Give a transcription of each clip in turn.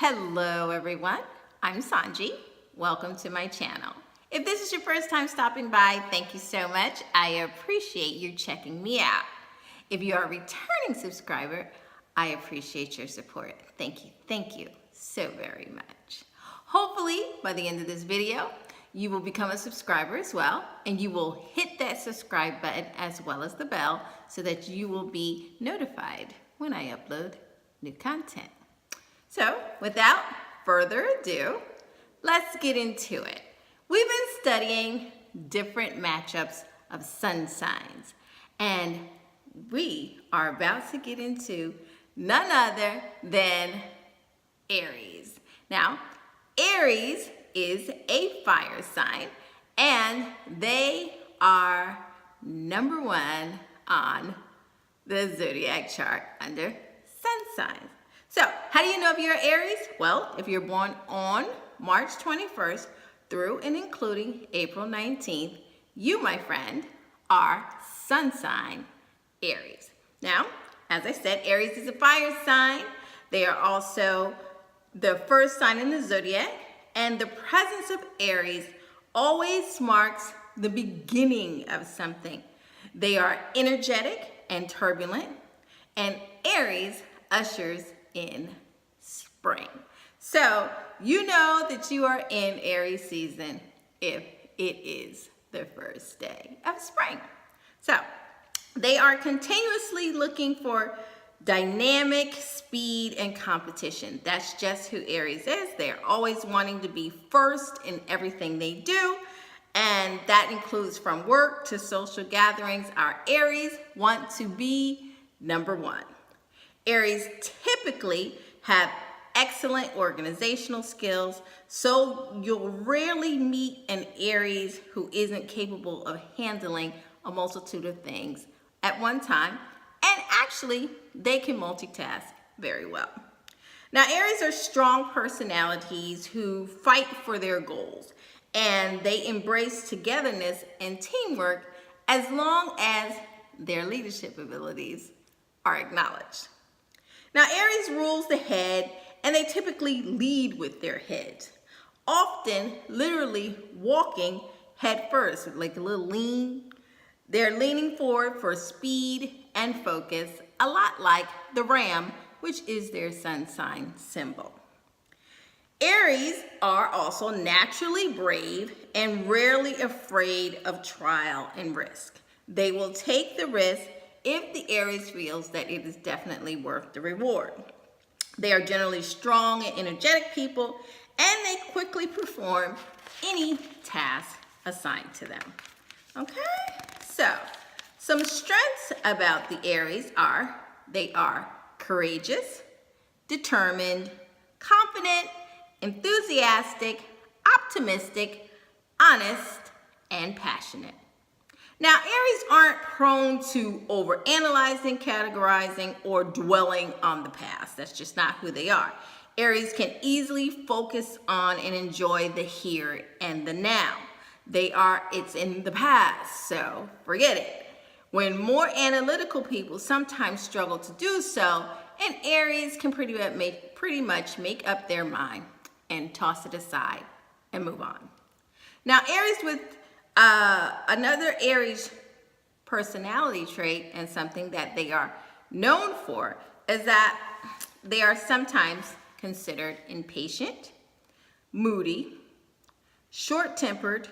Hello everyone, I'm Sohnjee. Welcome to my channel. If this is your first time stopping by, thank you so much. I appreciate you checking me out. If you are a returning subscriber, I appreciate your support. Thank you so very much. Hopefully, by the end of this video, you will become a subscriber as well, and you will hit that subscribe button as well as the bell so that you will be notified when I upload new content. So, without further ado, let's get into it. We've been studying different matchups of sun signs, and we are about to get into none other than Aries. Now, Aries is a fire sign, and they are number one on the zodiac chart under sun signs. So, how do you know if you're Aries? Well, if you're born on March 21st through and including April 19th, you, my friend, are sun sign Aries. Now, as I said, Aries is a fire sign. They are also the first sign in the zodiac, and the presence of Aries always marks the beginning of something. They are energetic and turbulent, and Aries ushers in spring. So you know that you are in Aries season if it is the first day of spring. So they are continuously looking for dynamic speed and competition. That's just who Aries is. They're always wanting to be first in everything they do, and that includes from work to social gatherings. Our Aries want to be number one. Aries typically have excellent organizational skills, so you'll rarely meet an Aries who isn't capable of handling a multitude of things at one time, and actually they can multitask very well. Now, Aries are strong personalities who fight for their goals, and they embrace togetherness and teamwork as long as their leadership abilities are acknowledged. Now, Aries rules the head, and they typically lead with their head, often literally walking head first, like a little lean. They're leaning forward for speed and focus, a lot like the ram, which is their sun sign symbol. Aries are also naturally brave and rarely afraid of trial and risk. They will take the risk if the Aries feels that it is definitely worth the reward. They are generally strong and energetic people, and they quickly perform any task assigned to them. Okay, so some strengths about the Aries are they are courageous, determined, confident, enthusiastic, optimistic, honest, and passionate. Now, Aries aren't prone to overanalyzing, categorizing, or dwelling on the past. That's just not who they are. Aries can easily focus on and enjoy the here and the now. It's in the past, so forget it. When more analytical people sometimes struggle to do so, and Aries can pretty much make up their mind and toss it aside and move on. Now, Aries with another Aries personality trait, and something that they are known for, is that they are sometimes considered impatient, moody, short-tempered,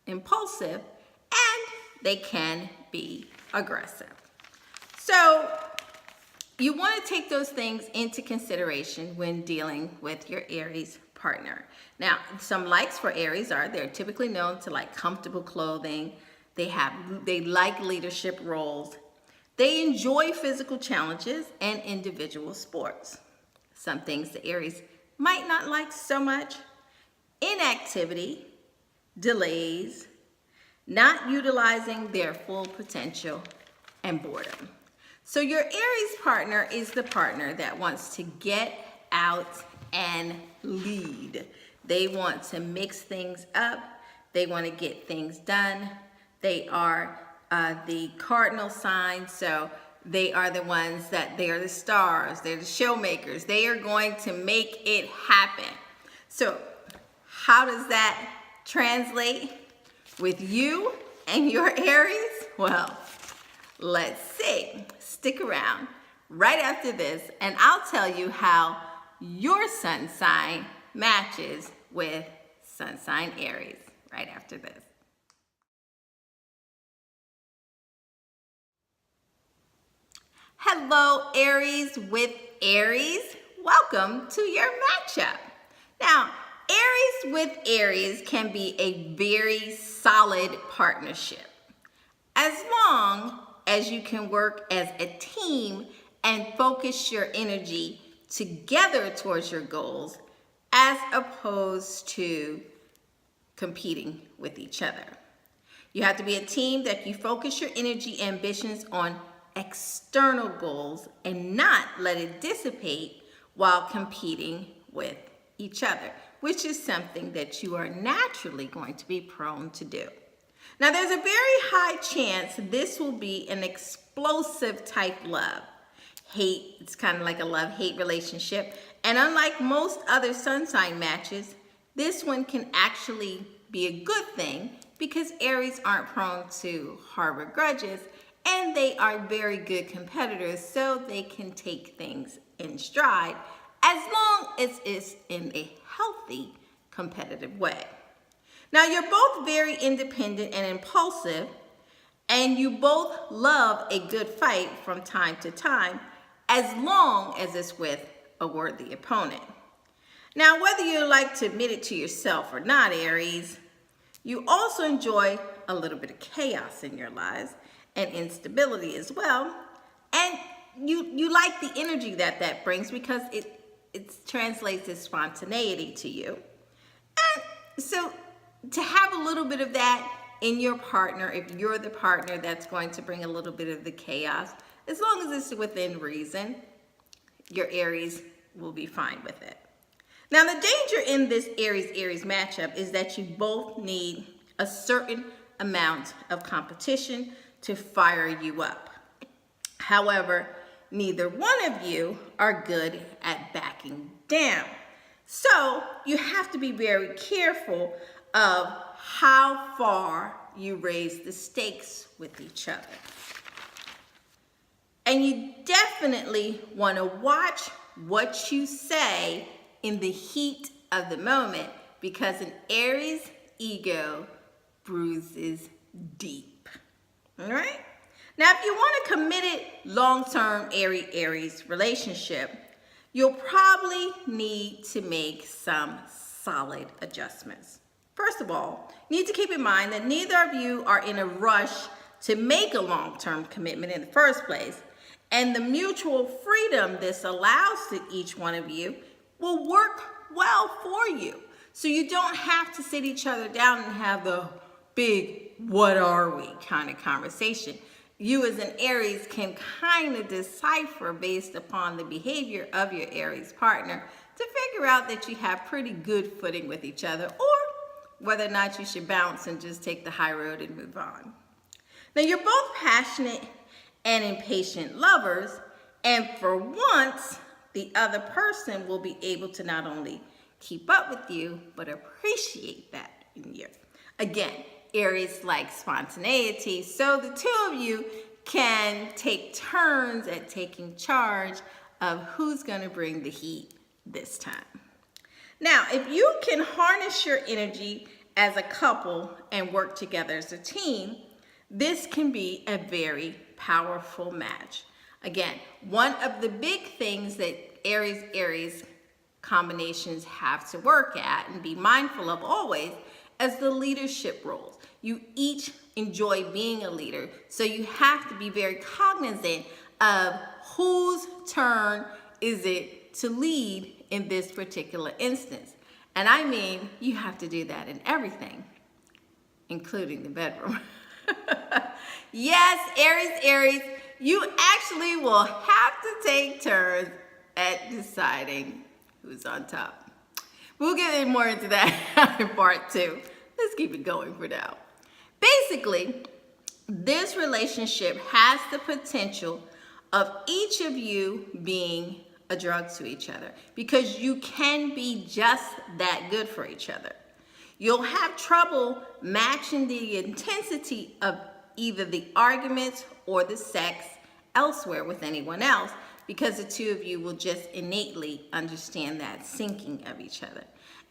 impulsive, and they can be aggressive. So you want to take those things into consideration when dealing with your Aries partner. Now, some likes for Aries are they're typically known to like comfortable clothing. They like leadership roles. They enjoy physical challenges and individual sports. Some things the Aries might not like so much: inactivity, delays, not utilizing their full potential, and boredom. So your Aries partner is the partner that wants to get out and lead. They want to mix things up. They want to get things done. They are the cardinal sign, so They are the ones they are the stars, they're the showmakers. They are going to make it happen. So how does that translate with you and your Aries? Well, let's see. Stick around right after this, and I'll tell you how your sun sign matches with sun sign Aries right after this. Hello, Aries with Aries. Welcome to your matchup. Now, Aries with Aries can be a very solid partnership as long as you can work as a team and focus your energy together towards your goals as opposed to competing with each other. You have to be a team that you focus your energy ambitions on external goals and not let it dissipate while competing with each other, which is something that you are naturally going to be prone to do. Now, there's a very high chance this will be an explosive type love. Hate, it's kind of like a love-hate relationship. And unlike most other sun sign matches, this one can actually be a good thing because Aries aren't prone to harbor grudges and they are very good competitors, so they can take things in stride as long as it's in a healthy, competitive way. Now, you're both very independent and impulsive, and you both love a good fight from time to time, as long as it's with a worthy opponent. Now, whether you like to admit it to yourself or not, Aries, you also enjoy a little bit of chaos in your lives and instability as well. And you like the energy that brings because it translates as spontaneity to you. And so to have a little bit of that in your partner, if you're the partner that's going to bring a little bit of the chaos, as long as it's within reason, your Aries will be fine with it. Now, the danger in this Aries-Aries matchup is that you both need a certain amount of competition to fire you up. However, neither one of you are good at backing down. So you have to be very careful of how far you raise the stakes with each other. And you definitely want to watch what you say in the heat of the moment, because an Aries ego bruises deep. All right? Now, if you want a committed long-term Aries relationship, you'll probably need to make some solid adjustments. First of all, you need to keep in mind that neither of you are in a rush to make a long-term commitment in the first place, and the mutual freedom this allows to each one of you will work well for you. So you don't have to sit each other down and have the big "what are we" kind of conversation. You as an Aries can kind of decipher based upon the behavior of your Aries partner to figure out that you have pretty good footing with each other, or whether or not you should bounce and just take the high road and move on. Now, you're both passionate and impatient lovers, and for once, the other person will be able to not only keep up with you, but appreciate that in you. Again, Aries likes spontaneity, so the two of you can take turns at taking charge of who's going to bring the heat this time. Now, if you can harness your energy as a couple and work together as a team, this can be a very powerful match. Again, one of the big things that Aries combinations have to work at and be mindful of always is the leadership roles. You each enjoy being a leader, so you have to be very cognizant of whose turn is it to lead in this particular instance. And I mean, you have to do that in everything, including the bedroom. Yes, Aries, you actually will have to take turns at deciding who's on top. We'll get more into that in part 2. Let's keep it going for now. Basically, this relationship has the potential of each of you being a drug to each other, because you can be just that good for each other. You'll have trouble matching the intensity of either the arguments or the sex elsewhere with anyone else, because the two of you will just innately understand that syncing of each other.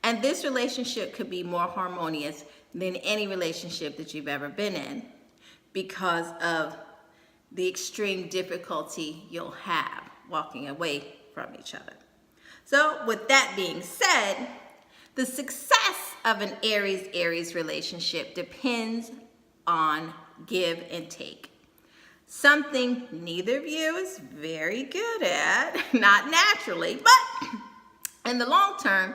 And this relationship could be more harmonious than any relationship that you've ever been in, because of the extreme difficulty you'll have walking away from each other. So with that being said, the success of an Aries-Aries relationship depends on give and take. Something neither of you is very good at, not naturally, but in the long term,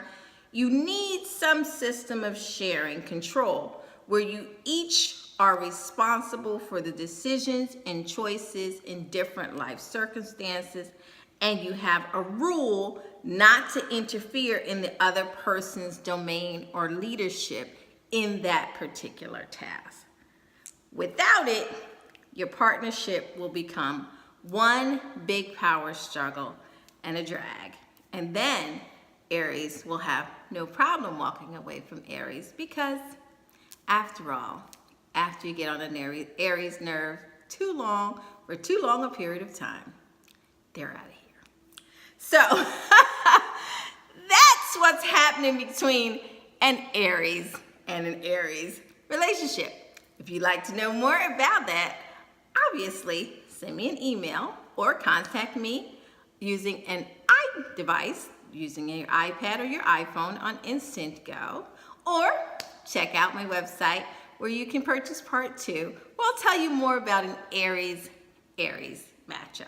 you need some system of sharing control where you each are responsible for the decisions and choices in different life circumstances, and you have a rule not to interfere in the other person's domain or leadership in that particular task. Without it, your partnership will become one big power struggle and a drag. And then Aries will have no problem walking away from Aries, because after all, after you get on an Aries nerve too long, for too long a period of time, they're out of here. So that's what's happening between an Aries and an Aries relationship. If you'd like to know more about that, obviously send me an email or contact me using an iDevice, using your iPad or your iPhone on Instantgo, or check out my website where you can purchase part 2, where I'll tell you more about an Aries-Aries matchup.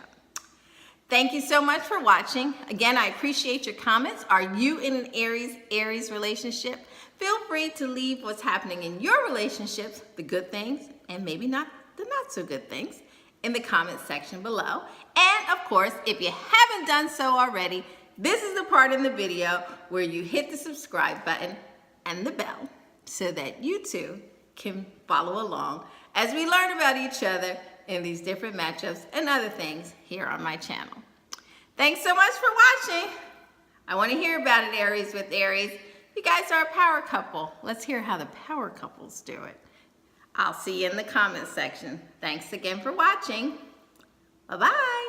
Thank you so much for watching. Again, I appreciate your comments. Are you in an Aries-Aries relationship? Feel free to leave what's happening in your relationships, the good things and maybe not the not so good things, in the comment section below. And of course, if you haven't done so already, this is the part in the video where you hit the subscribe button and the bell so that you too can follow along as we learn about each other in these different matchups and other things here on my channel. Thanks so much for watching. I want to hear about it, Aries with Aries. You guys are a power couple. Let's hear how the power couples do it. I'll see you in the comment section. Thanks again for watching. Bye-bye.